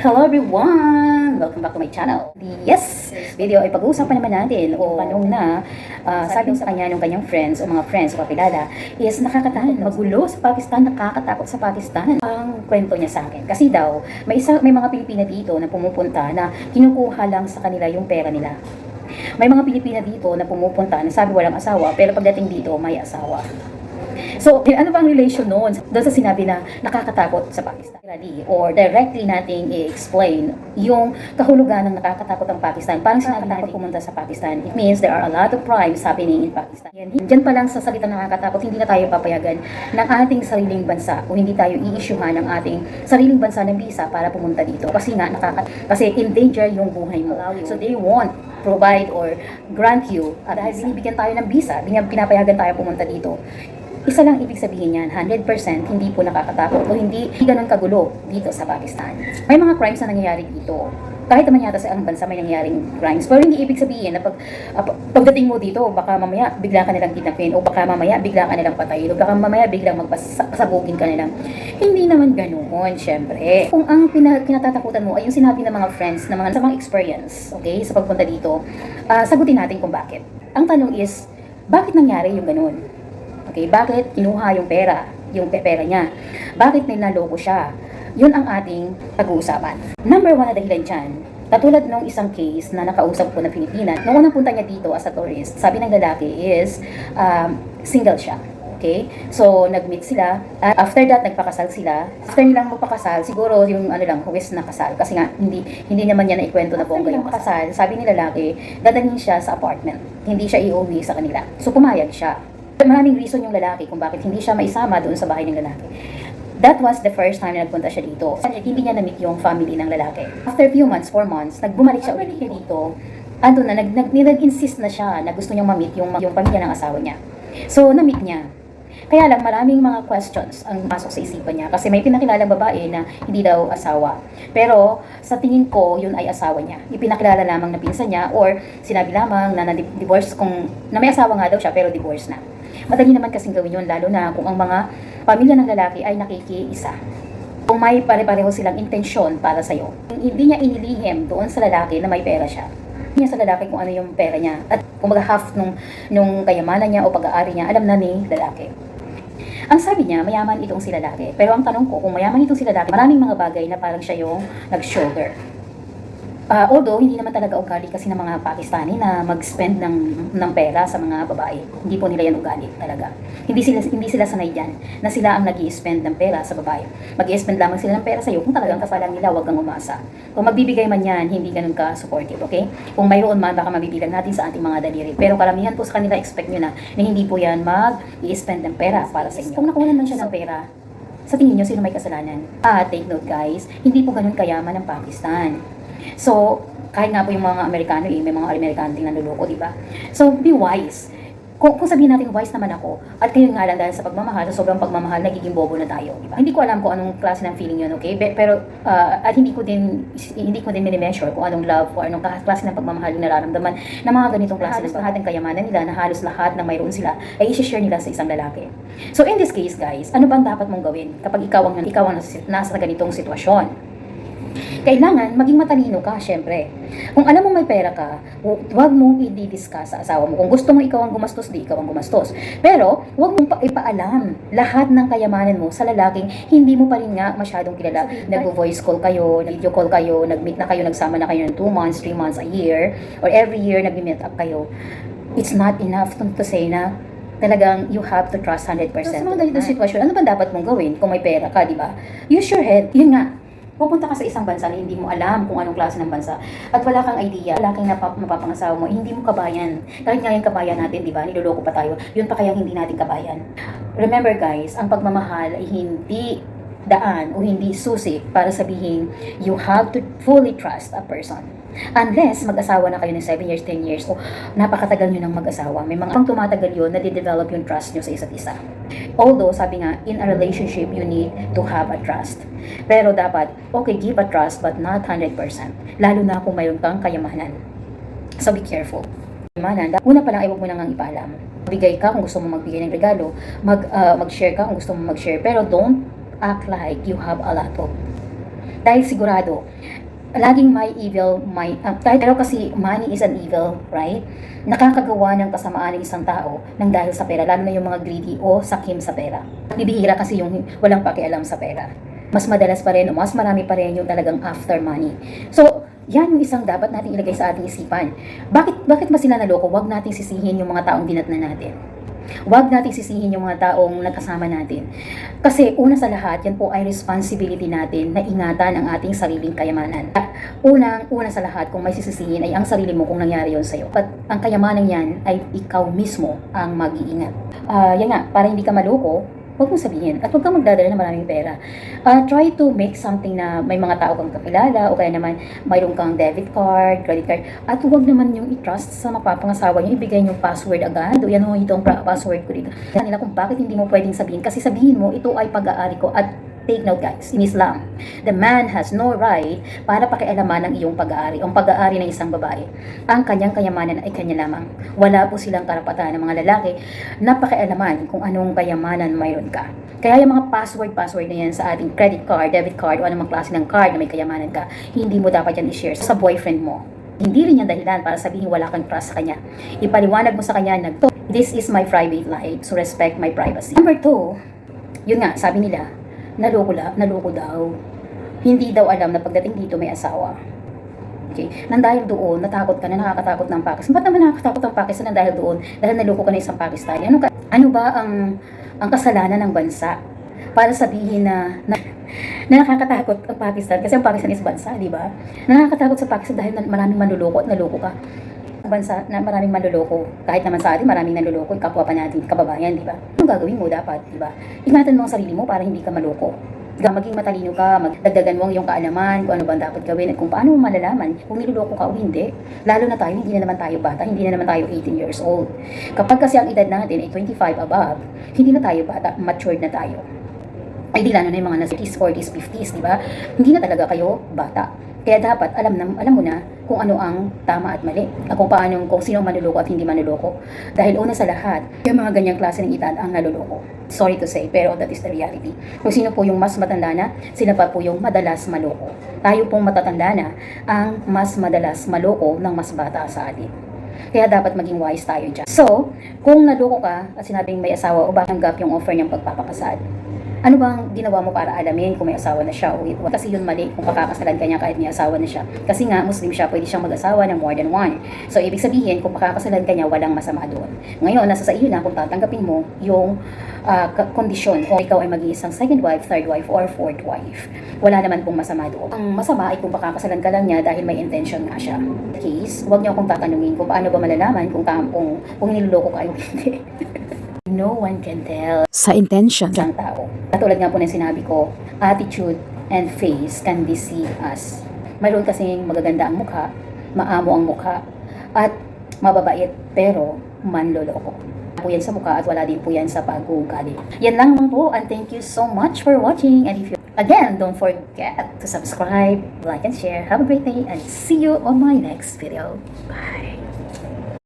Hello everyone! Welcome back to my channel. Yes! Video ay pag-uusapan naman natin o tanong na sabi sa kanya ng kanyang friends o mga friends o kakilala is nakakatahan, magulo sa Pakistan, nakakatakot sa Pakistan. Ang kwento niya sa akin. Kasi daw, may mga Pilipina dito na pumupunta na kinukuha lang sa kanila yung pera nila. May mga Pilipina dito na pumupunta na sabi walang asawa pero pagdating dito may asawa. So, ano bang relation noon doon sa sinabi na nakakatakot sa Pakistan? Or directly nating i-explain yung kahulugan ng nakakatakot ang Pakistan. Parang sinabi natin pumunta sa Pakistan. It means there are a lot of crimes happening in Pakistan. Diyan pa lang sa salitang nakakatakot, hindi na tayo papayagan ng ating sariling bansa o hindi tayo i-issuehan ng ating sariling bansa ng visa para pumunta dito. Kasi nga, kasi in danger yung buhay mo. So, they won't provide or grant you at dahil binibigyan tayo ng visa, pinapayagan tayo pumunta dito. Isa lang ibig sabihin yan, 100% hindi po nakakatakot o hindi ganun kagulo dito sa Pakistan. May mga crimes na nangyayari dito. Kahit naman yata sa ang bansa may nangyayaring crimes. Pero hindi ibig sabihin na pagdating mo dito, baka mamaya bigla ka nilang kidnapin o baka mamaya bigla ka nilang patayin o baka mamaya biglang magpasabugin ka nilang. Hindi naman ganoon, syempre. Kung ang kinatatakutan mo ay yung sinabi ng mga friends na sa mga experience, okay, sa pagpunta dito, sagutin natin kung bakit. Ang tanong is, bakit nangyari yung ganun? Okay, bakit kinuha yung pera niya? Bakit niloloko siya? Yun ang ating pag-uusapan. Number one na dahilan dyan, katulad nung isang case na nakausap ko na Pilipina, nung unang punta niya dito as a tourist, sabi ng lalaki is single siya. Okay? So, nag-meet sila. After that, nagpakasal sila. After nilang magpakasal, siguro yung huwes na kasal. Kasi nga, hindi naman niya naikwento na bongga yung kasal. Sabi ni lalaki, dadalhin siya sa apartment. Hindi siya iuwi sa kanila. So, pumayag siya. Maraming reason yung lalaki kung bakit hindi siya maisama doon sa bahay ng lalaki. That was the first time na nagpunta siya dito. Hindi niya na-meet yung family ng lalaki. After few months, 4 months, bumalik siya ulit dito. Ando na, nag-insist na siya na gusto niyang ma-meet yung pamilya ng asawa niya. So, na-meet niya. Kaya lang, maraming mga questions ang pasok sa isipan niya. Kasi may pinakilalang babae na hindi daw asawa. Pero, sa tingin ko, yun ay asawa niya. Ipinakilala lamang na pinsan niya or sinabi lamang na na-divorce na may asawa nga daw siya pero divorce na. Madali naman kasing gawin yun, lalo na kung ang mga pamilya ng lalaki ay nakikiisa. Kung may pare-pareho silang intensyon para sa'yo. Hindi niya inilihim doon sa lalaki na may pera siya. Hindi niya sa lalaki kung ano yung pera niya. At kung half nung kayamanan niya o pag-aari niya, alam na ni lalaki. Ang sabi niya, mayaman itong si lalaki. Pero ang tanong ko, kung mayaman itong si lalaki, maraming mga bagay na parang siya yung nag-shoulder. Although, hindi naman talaga ugali kasi ng mga Pakistani na mag-spend ng pera sa mga babae. Hindi po nila yan ugali talaga. Hindi sila sanay dyan na sila ang nag-i-spend ng pera sa babae. Mag-i-spend lamang sila ng pera sa iyo kung talagang kasalan nila, huwag kang umasa. Kung magbibigay man yan, hindi ganun ka-supportive, okay? Kung mayroon man, baka mabibilang natin sa ating mga daliri. Pero karamihan po sa kanila, expect nyo na hindi po yan mag-i-spend ng pera para sa inyo. Kung nakuha man siya ng pera, sa tingin nyo, sino may kasalanan? Take note guys, hindi po ganun kayaman ng Pakistan. So, kahit nga po yung mga Amerikano, may mga Amerikano din nanluloko, di ba? So, be wise. Kung sabihin natin, wise naman ako, at kayo nga lang dahil sa pagmamahal, sa sobrang pagmamahal, nagiging bobo na tayo, di ba? Hindi ko alam kung anong klase ng feeling yun, okay? Pero, at hindi ko din mini-measure kung anong love o anong klase ng pagmamahal yung nararamdaman ng mga ganitong klase ng lahat ng kayamanan nila, na halos lahat ng mayroon sila, ay i-share nila sa isang lalaki. So, in this case, guys, ano bang dapat mong gawin kapag ikaw ang nasa ganitong sitwasyon? Kailangan maging matalino ka, syempre. Kung alam mo may pera ka, huwag mong i-discuss sa asawa mo. Kung gusto mo ikaw ang gumastos, di ikaw ang gumastos. Pero, huwag mong ipaalam lahat ng kayamanan mo sa lalaking hindi mo pa rin nga masyadong kilala. Nag-voice call kayo, nag-video call kayo, nag-meet na kayo, nagsama na kayo ng 2 months, 3 months, a year, or every year nag-meet up kayo. It's not enough to say na talagang you have to trust 100%. So, sa mga ganitong sitwasyon, ano ba dapat mong gawin kung may pera ka, di ba? Use your head. Yun nga. Pupunta ka sa isang bansa na hindi mo alam kung anong klase ng bansa at wala kang idea, wala kang mapapangasawa mo, hindi mo kabayan. Kahit nga yung kabayan natin, di ba, niloloko pa tayo, yun pa kayang hindi natin kabayan. Remember guys, ang pagmamahal ay hindi daan o hindi susi para sabihin you have to fully trust a person. Unless mag-asawa na kayo ng 7 years, 10 years, o napakatagal nyo ng mag-asawa. May mga pang tumatagal yun na di-develop yung trust nyo sa isa't isa. Although, sabi nga, in a relationship, you need to have a trust. Pero dapat, okay, give a trust but not 100%. Lalo na kung mayroon kang kayamanan. So, be careful. Una pa lang ay huwag mo nang ipaalam. Bigay ka kung gusto mo magbigay ng regalo, mag-share ka kung gusto mo mag-share, pero don't act like you have a lot of Dahil sigurado, laging may evil, pero kasi money is an evil, right? Nakakagawa ng kasamaan ng isang tao ng dahil sa pera, lalo na yung mga greedy o sakim sa pera. Bibihira kasi yung walang pakialam sa pera. Mas madalas pa rin o mas marami pa rin yung talagang after money. So, yan yung isang dapat nating ilagay sa ating isipan. Bakit ba sila naloko? Huwag nating sisihin yung mga taong dinatnan natin. Huwag nating sisihin yung mga taong nagkasama natin. Kasi una sa lahat, yan po ay responsibility natin na ingatan ang ating sariling kayamanan. At una sa lahat, kung may sisisihin ay ang sarili mo kung nangyari yon sa'yo. At ang kayamanan yan ay ikaw mismo ang mag-iingat. Yan nga, para hindi ka maloko, huwag mong sabihin. At huwag kang magdadala ng maraming pera. Try to make something na may mga tao kang kakilala o kaya naman mayroon kang debit card, credit card. At huwag naman yung i-trust sa mapapangasawa niyo, ibigay yung password agad. O yan ho, itong password ko dito. Nila kung bakit hindi mo pwedeng sabihin. Kasi sabihin mo, ito ay pag-aari ko. At take note guys, in Islam, the man has no right para pakialaman ng iyong pag-aari. Ang pag-aari ng isang babae, ang kanyang kayamanan ay kanya lamang. Wala po silang karapatan ng mga lalaki na pakialaman kung anong kayamanan mayroon ka. Kaya yung mga password na yan sa ating credit card, debit card, o anumang klase ng card na may kayamanan ka, hindi mo dapat yan i-share sa boyfriend mo. Hindi rin yan dahilan para sabihin wala kang trust sa kanya. Ipaliwanag mo sa kanya na, this is my private life, so respect my privacy. Number 2, yun nga, sabi nila, naloko daw. Hindi daw alam na pagdating dito may asawa. Okay? Nang dahil doon, natakot ka na nakakatakot ng Pakistan. Ba't naman nakakatakot ang Pakistan nang dahil doon? Dahil naloko ka na isang Pakistani. Ano ba ang kasalanan ng bansa? Para sabihin na nakakatakot ang Pakistan. Kasi ang Pakistan is bansa, di ba? Nakakatakot sa Pakistan dahil maraming manluloko at naloko ka. Bansa na maraming manluloko. Kahit naman sa atin, maraming nanluloko, kapwa pa natin, kababayan, di ba? Anong gagawin mo dapat, di ba? Ingatan mo ang sarili mo para hindi ka maloko. Maging matalino ka, magdagdagan mo ang iyong kaalaman, kung ano ba dapat gawin, at kung paano mo malalaman kung niluloko ka o hindi. Lalo na tayo, hindi na naman tayo bata, hindi na naman tayo 18 years old. Kapag kasi ang edad natin ay 25 above, hindi na tayo bata, matured na tayo. Ay di lalo na yung mga nasa 30s, 40s, 50s, di ba? Hindi na talaga kayo bata. Kaya dapat alam mo na kung ano ang tama at mali. At kung sino manluloko at hindi manluloko. Dahil una sa lahat, yung mga ganyang klase ng edad ang naluloko. Sorry to say, pero that is the reality. Kung sino po yung mas matanda na, sila pa po yung madalas maloko. Tayo pong matatanda na ang mas madalas maloko ng mas bata sa atin. Kaya dapat maging wise tayo dyan. So, kung naloko ka at sinabing may asawa o bakit tanggap yung offer niyang pagpapakasal, ano bang ginawa mo para alamin kung may asawa na siya o ito? Kasi yun mali kung pakakasalan ka niya kahit may asawa na siya. Kasi nga, Muslim siya, pwede siyang mag-asawa ng more than one. So, ibig sabihin, kung pakakasalan ka niya, walang masama doon. Ngayon, nasa sa iyo na kung tatanggapin mo yung kondisyon kung ikaw ay mag-iisang second wife, third wife, or fourth wife. Wala naman pong masama doon. Ang masama ay kung pakakasalan ka lang niya dahil may intention nga siya. In case, huwag niyo akong tatanungin kung paano ba malalaman kung niloloko ka o hindi. No one can tell Sa intention. ng tao. Katulad nga po ng sinabi ko, attitude and face can deceive us. Mayroon kasing magaganda ang mukha, maamo ang mukha, at mababait pero manloloko. Po yan sa mukha at wala din po yan sa pag-uugali. Yan lang naman po, and thank you so much for watching. And if you, again, don't forget to subscribe, like, and share. Have a great day and see you on my next video. Bye!